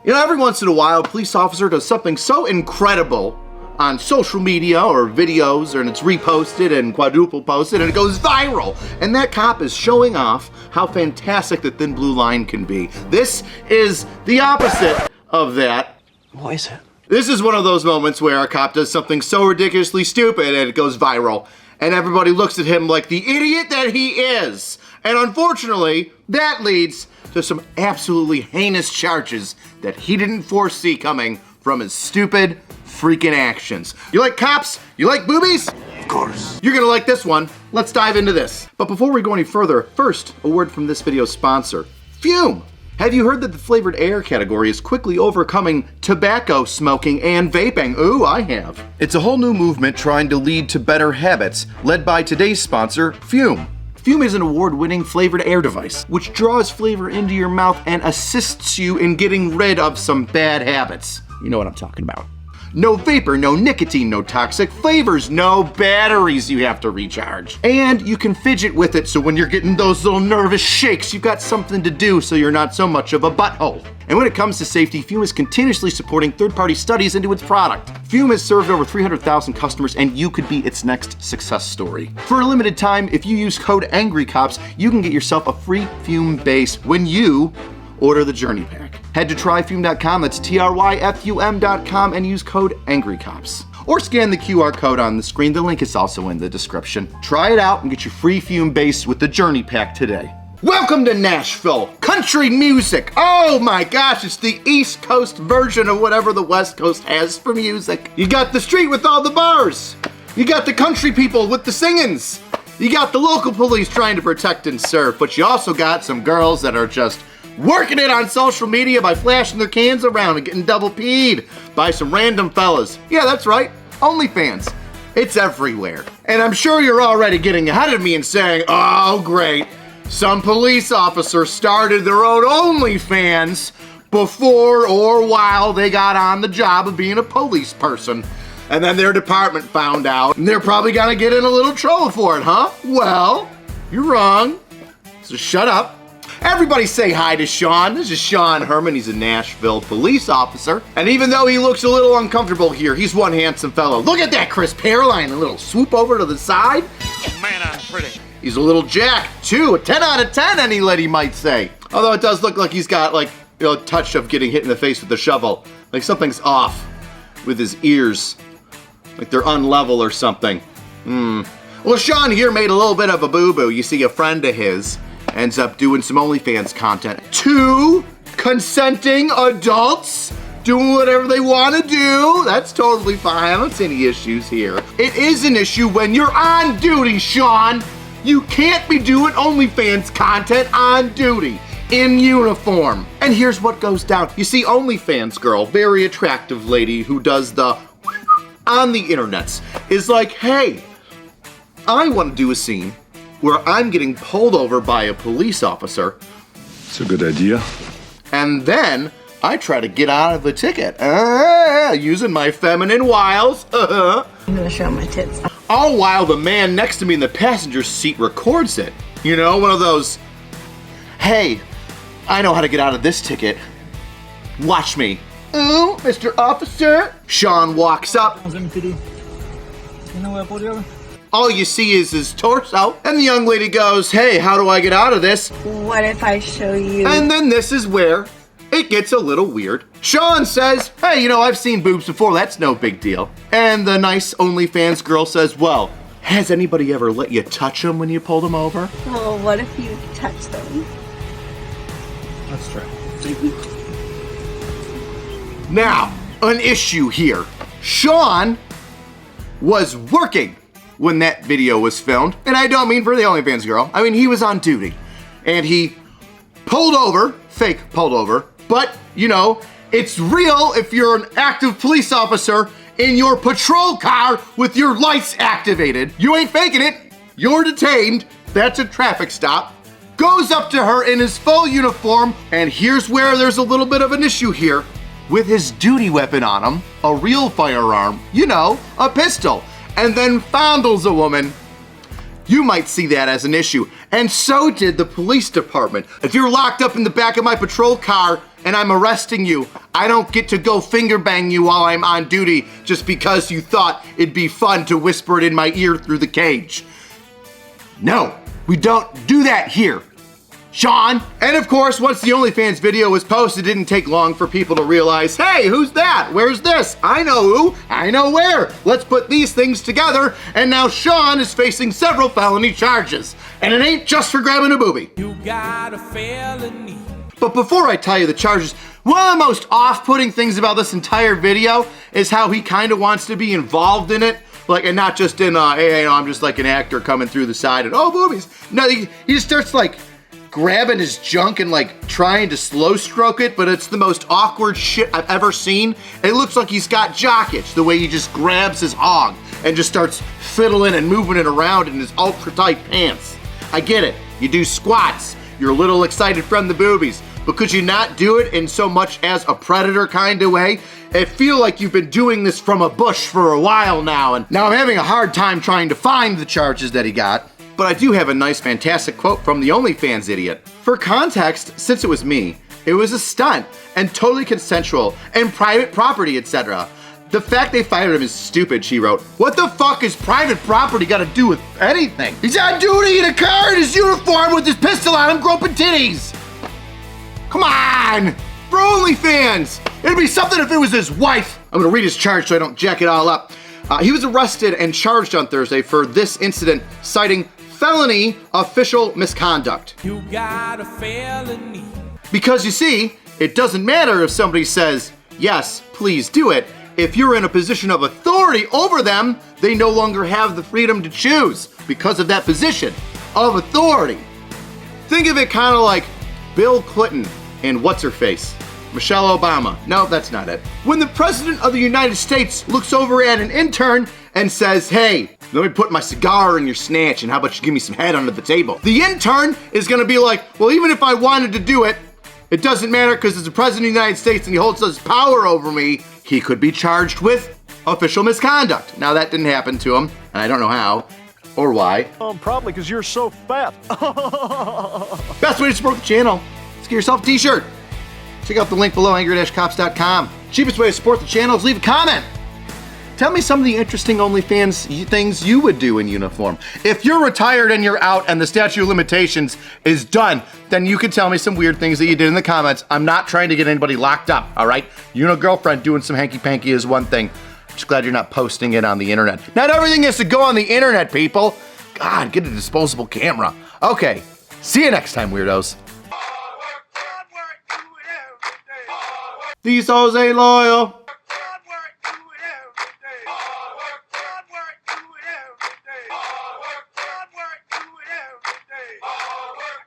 You know, every once in a while, a police officer does something so incredible on social media or videos, and it's reposted and quadruple posted, and it goes viral. And that cop is showing off how fantastic the thin blue line can be. This is the opposite of that. What is it? This is one of those moments where a cop does something so ridiculously stupid and it goes viral. And everybody looks at him like the idiot that he is. And unfortunately, that leads to some absolutely heinous charges that he didn't foresee coming from his stupid freaking actions. You like cops? You like boobies? Of course. You're gonna like this one. Let's dive into this. But before we go any further, first, a word from this video's sponsor, Fume. Have you heard that the flavored air category is quickly overcoming tobacco smoking and vaping? Ooh, I have. It's a whole new movement trying to lead to better habits, led by today's sponsor, Fume. Fume is an award-winning flavored air device, which draws flavor into your mouth and assists you in getting rid of some bad habits. You know what I'm talking about. No vapor, no nicotine, no toxic flavors, no batteries you have to recharge. And you can fidget with it, so when you're getting those little nervous shakes, you've got something to do so you're not so much of a butthole. And when it comes to safety, Fume is continuously supporting third-party studies into its product. Fume has served over 300,000 customers, and you could be its next success story. For a limited time, if you use code ANGRYCOPS, you can get yourself a free Fume base when you order the Journey Pack. Head to tryfume.com, that's tryfum.com, and use code ANGRYCOPS. Or scan the QR code on the screen, the link is also in the description. Try it out and get your free Fume base with the Journey Pack today. Welcome to Nashville, country music. Oh my gosh, it's the East Coast version of whatever the West Coast has for music. You got the street with all the bars. You got the country people with the singings. You got the local police trying to protect and serve, but you also got some girls that are just working it on social media by flashing their cans around and getting double P'd by some random fellas. Yeah, that's right, OnlyFans. It's everywhere. And I'm sure you're already getting ahead of me and saying, oh great, some police officer started their own OnlyFans before or while they got on the job of being a police person. And then their department found out, and they're probably gonna get in a little trouble for it, huh? Well, you're wrong, so shut up. Everybody say hi to Sean. This is Sean Herman. He's a Nashville police officer. And even though he looks a little uncomfortable here, he's one handsome fellow. Look at that crisp hairline, a little swoop over to the side. Oh man, I'm pretty. He's a little jack, too. A 10 out of 10, any lady might say. Although it does look like he's got like, you know, a touch of getting hit in the face with a shovel. Like something's off with his ears. Like they're unlevel or something. Well, Sean here made a little bit of a boo-boo. You see, a friend of his ends up doing some OnlyFans content. 2 consenting adults doing whatever they want to do. That's totally fine. I don't see any issues here. It is an issue when you're on duty, Sean. You can't be doing OnlyFans content on duty, in uniform. And here's what goes down. You see, OnlyFans girl, very attractive lady who does the on the internets, is like, hey, I want to do a scene where I'm getting pulled over by a police officer. It's a good idea. And then I try to get out of the ticket, using my feminine wiles. I'm gonna show my tits. All while the man next to me in the passenger seat records it. You know, one of those, hey, I know how to get out of this ticket. Watch me. Ooh, Mr. Officer. Sean walks up. All you see is his torso, and the young lady goes, hey, how do I get out of this? What if I show you? And then this is where it gets a little weird. Sean says, hey, you know, I've seen boobs before, that's no big deal. And the nice OnlyFans girl says, well, has anybody ever let you touch them when you pulled them over? Well, what if you touch them? That's true. Now, an issue here. Sean was working when that video was filmed, and I don't mean for the OnlyFans girl. I mean, he was on duty, and he pulled over, fake pulled over, but, you know, it's real if you're an active police officer in your patrol car with your lights activated. You ain't faking it. You're detained. That's a traffic stop. Goes up to her in his full uniform, and here's where there's a little bit of an issue here. With his duty weapon on him, a real firearm, you know, a pistol, and then fondles a woman you might see that as an issue. And so did the police department. If you're locked up in the back of my patrol car and I'm arresting you, I don't get to go finger bang you while I'm on duty just because you thought it'd be fun to whisper it in my ear through the cage. No, we don't do that here, Sean. And of course, once the OnlyFans video was posted, it didn't take long for people to realize, hey, who's that? Where's this? I know who, I know where. Let's put these things together, and now Sean is facing several felony charges. And it ain't just for grabbing a boobie. You got a felony. But before I tell you the charges, one of the most off-putting things about this entire video is how he kind of wants to be involved in it. Like, and not just in, hey, I'm just like an actor coming through the side and, oh, boobies. No, he just starts like grabbing his junk and like trying to slow stroke it, but it's the most awkward shit I've ever seen. It looks like he's got jock itch, the way he just grabs his hog and just starts fiddling and moving it around in his ultra tight pants. I get it, you do squats, you're a little excited from the boobies, but could you not do it in so much as a predator kind of way? I feel like you've been doing this from a bush for a while now, and now I'm having a hard time trying to find the charges that he got. But I do have a nice, fantastic quote from the OnlyFans idiot. For context, since it was me, it was a stunt, and totally consensual, and private property, etc. The fact they fired him is stupid, she wrote. What the fuck is private property got to do with anything? He's on duty in a car in his uniform with his pistol on him, groping titties. Come on! For OnlyFans! It'd be something if it was his wife. I'm gonna read his charge so I don't jack it all up. He was arrested and charged on Thursday for this incident, citing felony official misconduct. You got a felony. Because you see, it doesn't matter if somebody says, yes, please do it. If you're in a position of authority over them, they no longer have the freedom to choose because of that position of authority. Think of it kind of like Bill Clinton and what's-her-face? Michelle Obama. No, that's not it. When the President of the United States looks over at an intern and says, hey, let me put my cigar in your snatch and how about you give me some head under the table? The intern is gonna be like, well, even if I wanted to do it, it doesn't matter because it's the President of the United States and he holds his power over me. He could be charged with official misconduct. Now that didn't happen to him, and I don't know how or why. Probably because you're so fat. Best way to support the channel. Let's get yourself a t-shirt. Check out the link below, angry-cops.com. Cheapest way to support the channel is leave a comment. Tell me some of the interesting OnlyFans things you would do in uniform. If you're retired and you're out and the statute of limitations is done, then you can tell me some weird things that you did in the comments. I'm not trying to get anybody locked up, all right? You and a girlfriend doing some hanky-panky is one thing. I'm just glad you're not posting it on the internet. Not everything has to go on the internet, people. God, get a disposable camera. Okay, see you next time, weirdos. These hoes ain't loyal.